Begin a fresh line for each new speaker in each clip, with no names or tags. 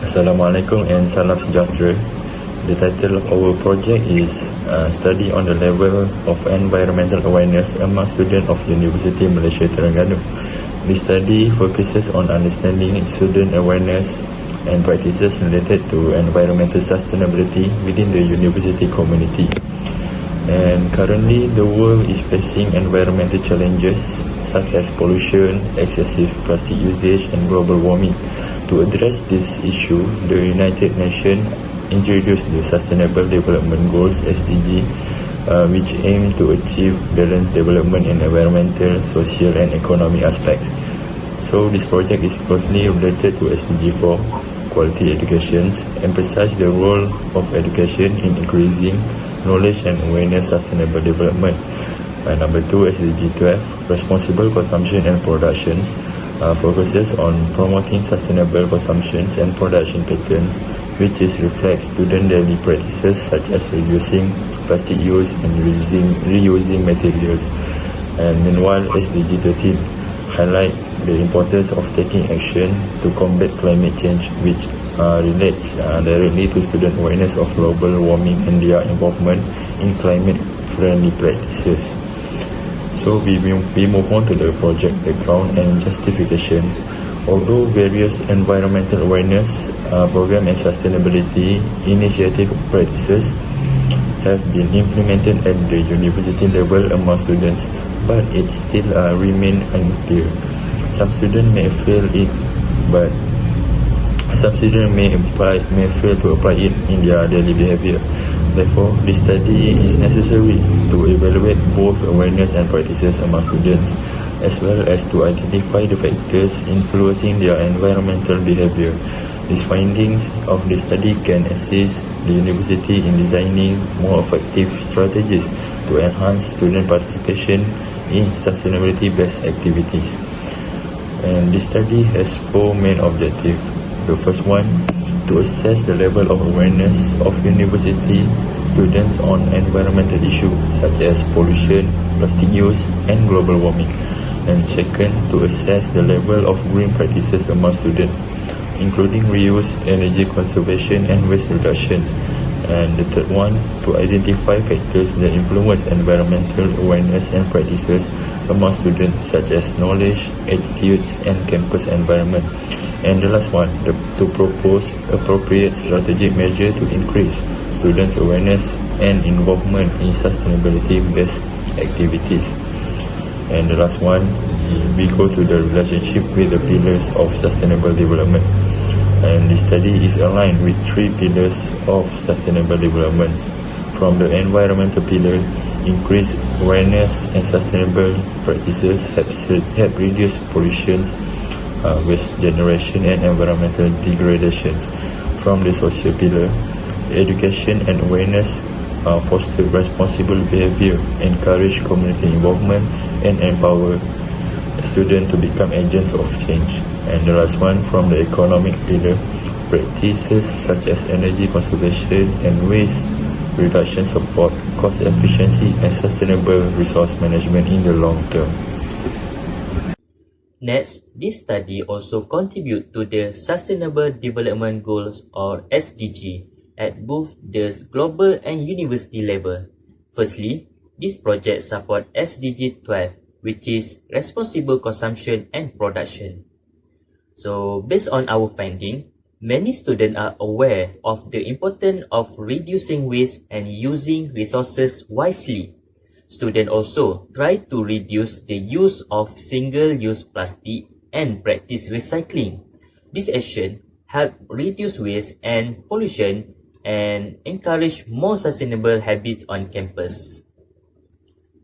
Assalamualaikum and salam sejahtera. The title of our project is Study on the Level of Environmental Awareness among Students of University Malaysia Terengganu. This study focuses on understanding student awareness and practices related to environmental sustainability within the university community. And currently, the world is facing environmental challenges such as pollution, excessive plastic usage, and global warming. To address this issue, the United Nations introduced the Sustainable Development Goals (SDG), which aim to achieve balanced development in environmental, social, and economic aspects. So, this project is closely related to SDG 4, quality education, emphasize the role of education in increasing knowledge and awareness sustainable development. Number 2, SDG 12, responsible consumption and productions, focuses on promoting sustainable consumptions and production patterns, which is reflects student daily practices such as reducing plastic use and reusing materials. And meanwhile, SDG 13 highlight the importance of taking action to combat climate change, which relates directly to student awareness of global warming and their involvement in climate-friendly practices. So we move on to the project background and justifications. Although various environmental awareness program and sustainability initiative practices have been implemented at the university level among students, but it still remain unclear. Some students may feel it, but some students may fail to apply it in their daily behavior. Therefore, this study is necessary to evaluate both awareness and practices among students, as well as to identify the factors influencing their environmental behavior. These findings of the study can assist the university in designing more effective strategies to enhance student participation in sustainability-based activities. And this study has 4 main objectives. The first one, to assess the level of awareness of university students on environmental issues such as pollution, plastic use, and global warming. And second, to assess the level of green practices among students, including reuse, energy conservation, and waste reductions. And the third one, to identify factors that influence environmental awareness and practices among students such as knowledge, attitudes, and campus environment. And the last one, to propose appropriate strategic measure to increase students' awareness and involvement in sustainability-based activities. And the last one, we go to the relationship with the pillars of sustainable development. And this study is aligned with 3 pillars of sustainable development. From the environmental pillar, increased awareness and sustainable practices help reduce pollution, waste generation, and environmental degradation. From the social pillar, education and awareness foster responsible behavior, encourage community involvement, and empower students to become agents of change. And the last one, from the economic pillar, practices such as energy conservation and waste reduction support cost efficiency and sustainable resource management in the long term.
Next, this study also contributes to the Sustainable Development Goals or SDG at both the global and university level. Firstly, this project supports SDG 12, which is responsible consumption and production. So, based on our finding, many students are aware of the importance of reducing waste and using resources wisely. Students also try to reduce the use of single-use plastic and practice recycling. This action help reduce waste and pollution and encourage more sustainable habits on campus.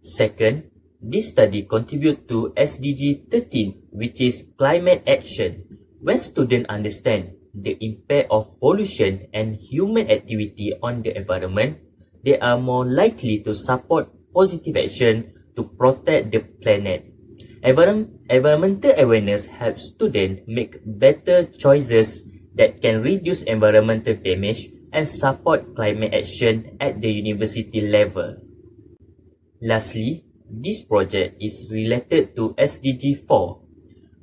Second, this study contributes to SDG 13, which is climate action. When students understand the impact of pollution and human activity on the environment, they are more likely to support positive action to protect the planet. Environmental awareness helps students make better choices that can reduce environmental damage and support climate action at the university level. Lastly, this project is related to SDG 4,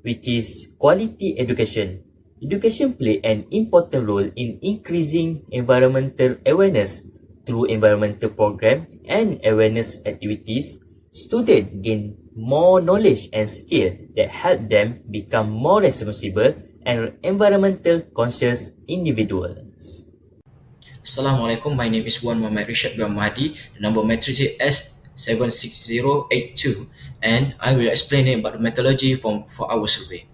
which is quality education. Education play an important role in increasing environmental awareness. Through environmental program and awareness activities, students gain more knowledge and skill that help them become more responsible and environmental conscious individuals.
Assalamualaikum, my name is Wan Muhammad Rishad bin Mahdi, the number matrix is S76082, and I will explain about the methodology for our survey.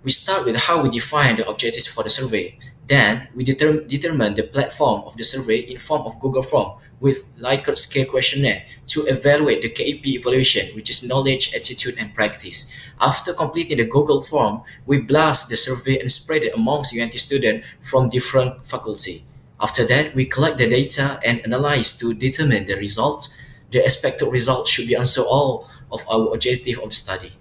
We start with how we define the objectives for the survey. Then, we determine the platform of the survey in form of Google Form with Likert scale questionnaire to evaluate the KEP evaluation, which is knowledge, attitude, and practice. After completing the Google Form, we blast the survey and spread it amongst UNT students from different faculty. After that, we collect the data and analyze to determine the results. The expected results should be answer all of our objective of the study.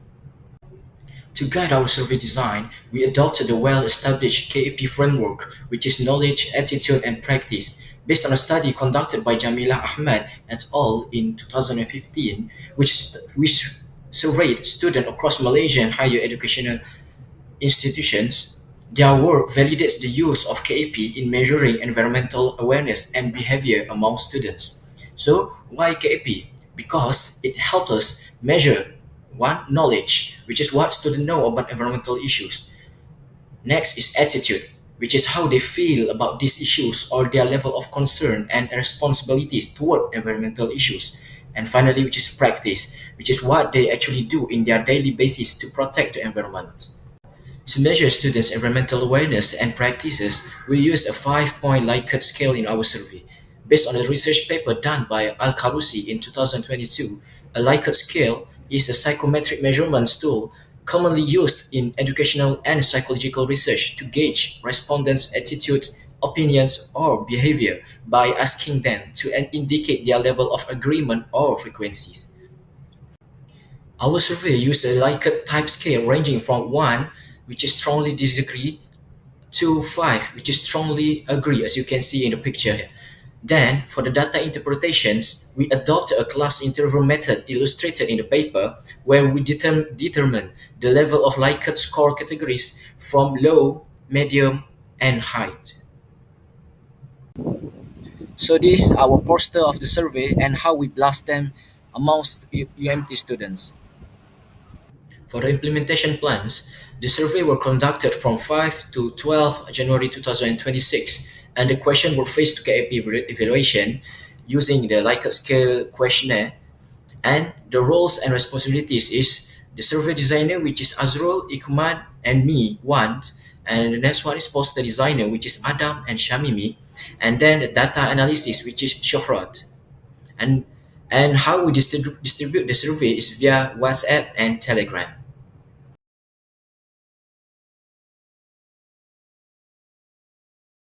To guide our survey design, we adopted the well-established KEP framework, which is knowledge, attitude, and practice, based on a study conducted by Jamila Ahmad et al. In 2015, which surveyed students across Malaysian higher educational institutions. Their work validates the use of KEP in measuring environmental awareness and behavior among students. So, why KEP? Because it helps us measure one, knowledge, which is what students know about environmental issues. Next is attitude, which is how they feel about these issues or their level of concern and responsibilities toward environmental issues. And finally, which is practice, which is what they actually do in their daily basis to protect the environment. To measure students' environmental awareness and practices, we use a 5-point Likert scale in our survey. Based on a research paper done by Al-Karousi in 2022, a Likert scale is a psychometric measurement tool commonly used in educational and psychological research to gauge respondents' attitudes, opinions, or behavior by asking them to indicate their level of agreement or frequencies. Our survey used a Likert type scale ranging from 1, which is strongly disagree, to 5, which is strongly agree, as you can see in the picture here. Then, for the data interpretations, we adopt a class interval method illustrated in the paper where we determine the level of Likert score categories from low, medium, and high. So this is our poster of the survey and how we blast them amongst UMT students. For the implementation plans, the survey were conducted from 5 to 12 January 2026, and the questions were faced to KAP evaluation using the Likert scale questionnaire. And the roles and responsibilities is the survey designer, which is Azrul, Ikman, and me, Wand. And the next one is poster designer, which is Adam and Shamimi. And then the data analysis, which is Shohrat. And how we distribute the survey is via WhatsApp and Telegram.